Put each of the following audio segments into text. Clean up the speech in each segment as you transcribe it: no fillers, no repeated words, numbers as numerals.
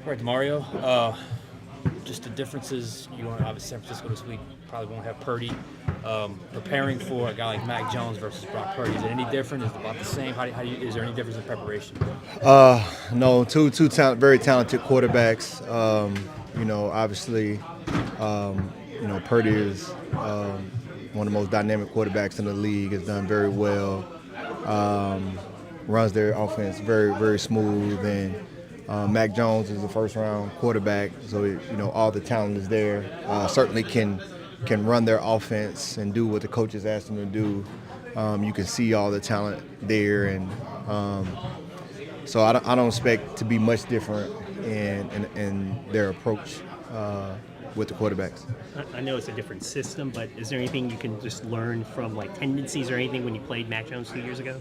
Right, Demario. Just the differences. You want obviously San Francisco this week probably won't have Purdy. Preparing for a guy like Mac Jones versus Brock Purdy, is it any different? Is it about the same? Is there any difference in preparation? No, very talented quarterbacks. Obviously, Purdy is one of the most dynamic quarterbacks in the league. Has done very well. Runs their offense very, very smooth. And Mac Jones is a first-round quarterback, so all the talent is there. Certainly can run their offense and do what the coaches asked them to do. You can see all the talent there, and so I don't expect to be much different in their approach with the quarterbacks. I know it's a different system, but is there anything you can just learn from like tendencies or anything when you played Mac Jones 2 years ago?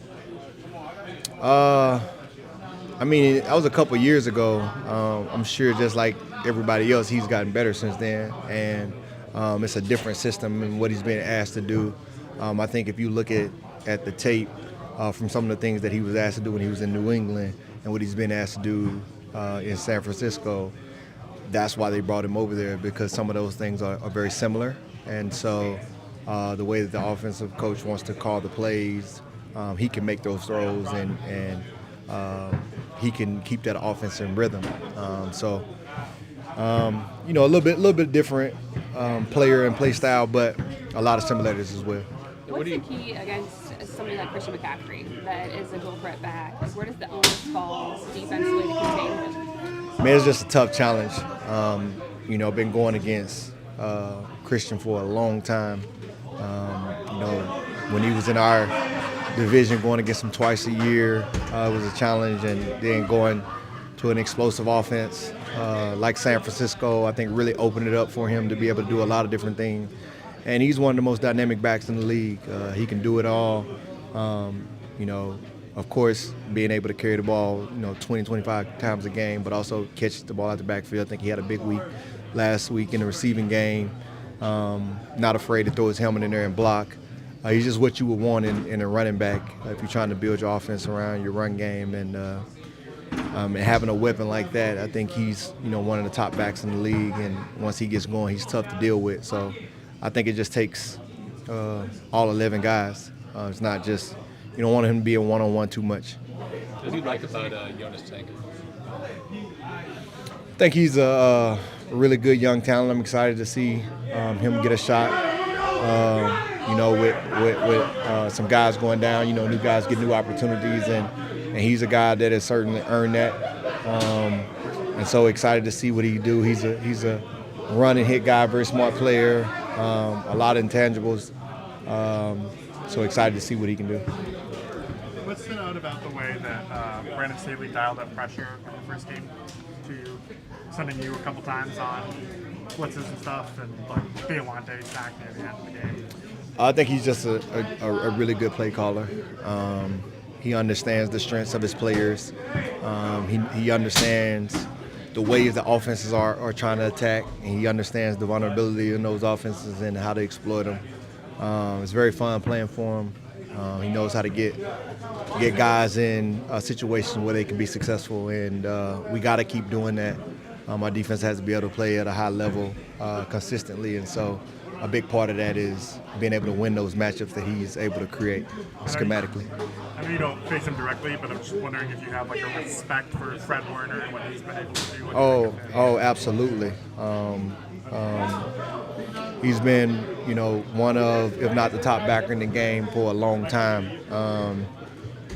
That was a couple years ago. I'm sure just like everybody else, he's gotten better since then, and it's a different system and what he's been asked to do. I think if you look at the tape from some of the things that he was asked to do when he was in New England and what he's been asked to do in San Francisco, that's why they brought him over there, because some of those things are very similar. And so the way that the offensive coach wants to call the plays, he can make those throws and he can keep that offense in rhythm. A little bit different player and play style, but a lot of similarities as well. What's the key against somebody like Christian McCaffrey that is a dual threat back? Where does the onus fall defensively to contain him? It's just a tough challenge. Been going against Christian for a long time. When he was in our division, going against him twice a year was a challenge, and then going to an explosive offense like San Francisco, I think really opened it up for him to be able to do a lot of different things. And he's one of the most dynamic backs in the league. He can do it all. Of course, being able to carry the ball, 20, 25 times a game, but also catch the ball out the backfield. I think he had a big week last week in the receiving game. Not afraid to throw his helmet in there and block. He's just what you would want in a running back if you're trying to build your offense around your run game. And having a weapon like that, I think he's one of the top backs in the league. And once he gets going, he's tough to deal with. So I think it just takes all 11 guys. It's not just, you don't want him to be a one-on-one too much. What do you like about Jonas Tank? I think he's a really good young talent. I'm excited to see him get a shot. With some guys going down, new guys get new opportunities, and he's a guy that has certainly earned that. And so excited to see what he do. He's a run and hit guy, very smart player, a lot of intangibles. So excited to see what he can do. What stood out about the way that Brandon Staley dialed up pressure in the first game to sending you a couple times on blitzes and stuff, and like Violante sacked near the end of the game? I think he's just a really good play caller. He understands the strengths of his players. He understands the ways the offenses are trying to attack, and he understands the vulnerability in those offenses and how to exploit them. It's very fun playing for him. He knows how to get guys in situations where they can be successful, and we got to keep doing that. Our defense has to be able to play at a high level consistently, and so a big part of that is being able to win those matchups that he's able to create schematically. I know you don't face him directly, but I'm just wondering if you have like a respect for Fred Warner and what he's been able to do. Oh, absolutely. He's been, one of, if not the top backer in the game for a long time.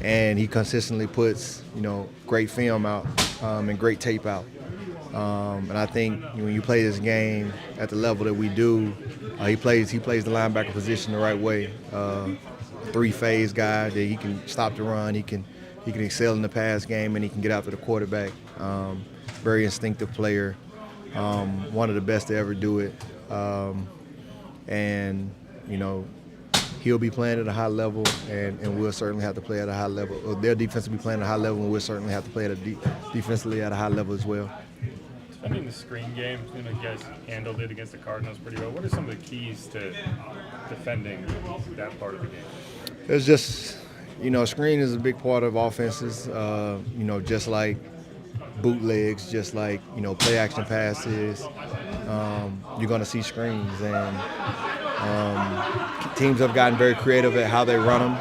And he consistently puts, great film out and great tape out. And I think when you play this game at the level that we do, he plays the linebacker position the right way. Three-phase guy that he can stop the run, he can excel in the pass game, and he can get after the quarterback. Very instinctive player, one of the best to ever do it. And he'll be playing at a high level, and we'll certainly have to play at a high level. Or their defense will be playing at a high level, and we'll certainly have to play defensively at a high level as well. Defending the screen game, you guys handled it against the Cardinals pretty well. What are some of the keys to defending that part of the game? It's just, screen is a big part of offenses. Just like bootlegs, just like, play action passes. You're going to see screens, and teams have gotten very creative at how they run them.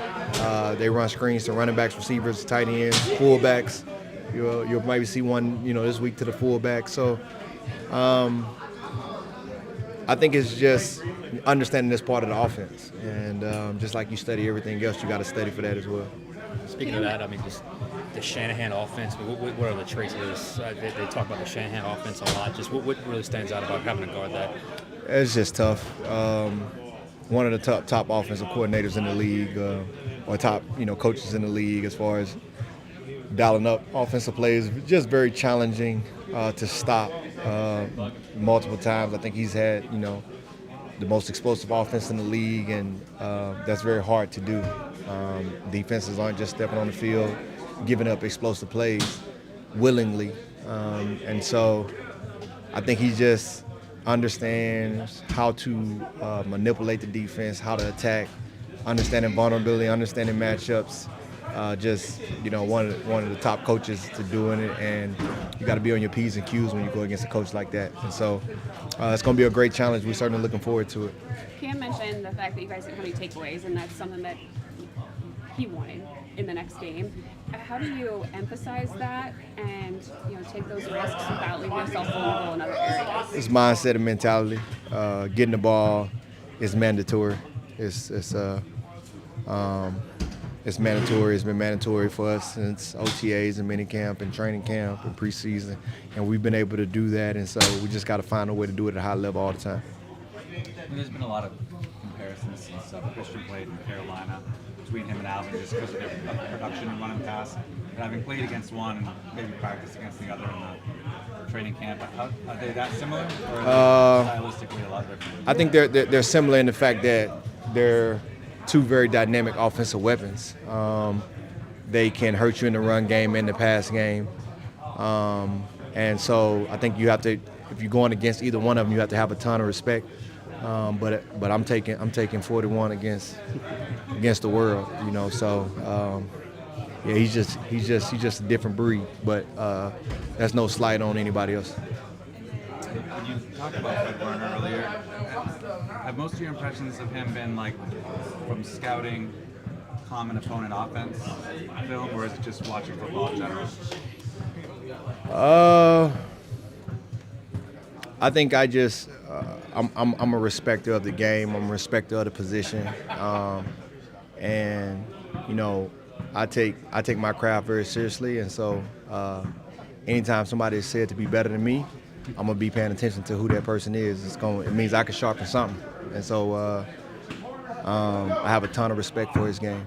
They run screens to running backs, receivers, tight ends, fullbacks. You'll maybe see one, this week to the fullback. So I think it's just understanding this part of the offense. And just like you study everything else, you got to study for that as well. Speaking of that, I mean, just the Shanahan offense, what are the traits of this? They talk about the Shanahan offense a lot. Just what really stands out about having to guard that? It's just tough. One of the top offensive coordinators in the league, or top coaches in the league, as far as dialing up offensive plays. Just very challenging to stop multiple times. I think he's had the most explosive offense in the league, and that's very hard to do. Defenses aren't just stepping on the field, giving up explosive plays willingly, and so I think he just understands how to manipulate the defense, how to attack, understanding vulnerability, understanding matchups. Just one of the top coaches to doing it, and you got to be on your P's and Q's when you go against a coach like that. And so it's going to be a great challenge. We're certainly looking forward to it. Cam mentioned the fact that you guys didn't have any takeaways, and that's something that he wanted in the next game. How do you emphasize that and take those risks without leaving yourself vulnerable in other areas? It's mindset and mentality. Getting the ball is mandatory. It's mandatory. It's been mandatory for us since OTAs and minicamp and training camp and preseason, and we've been able to do that. And so we just got to find a way to do it at a high level all the time. There's been a lot of comparisons since Christian played in Carolina between him and Alvin, just because of their production and running pass. And having played against one, and maybe practiced against the other in the training camp, are they that similar, or are they stylistically a lot different? I think they're similar in the fact that they're two very dynamic offensive weapons. They can hurt you in the run game and the pass game. And so I think you have to, if you're going against either one of them, you have to have a ton of respect. But I'm taking 41 against the world, So yeah, he's just a different breed. But that's no slight on anybody else. When you talked about Fred Warner earlier, have most of your impressions of him been like from scouting common opponent offense film, or is it just watching football in general? I think I'm a respecter of the game. I'm a respecter of the position, and I take my craft very seriously. And so, anytime somebody is said to be better than me, I'm gonna be paying attention to who that person is. It means I can sharpen something, and so I have a ton of respect for his game.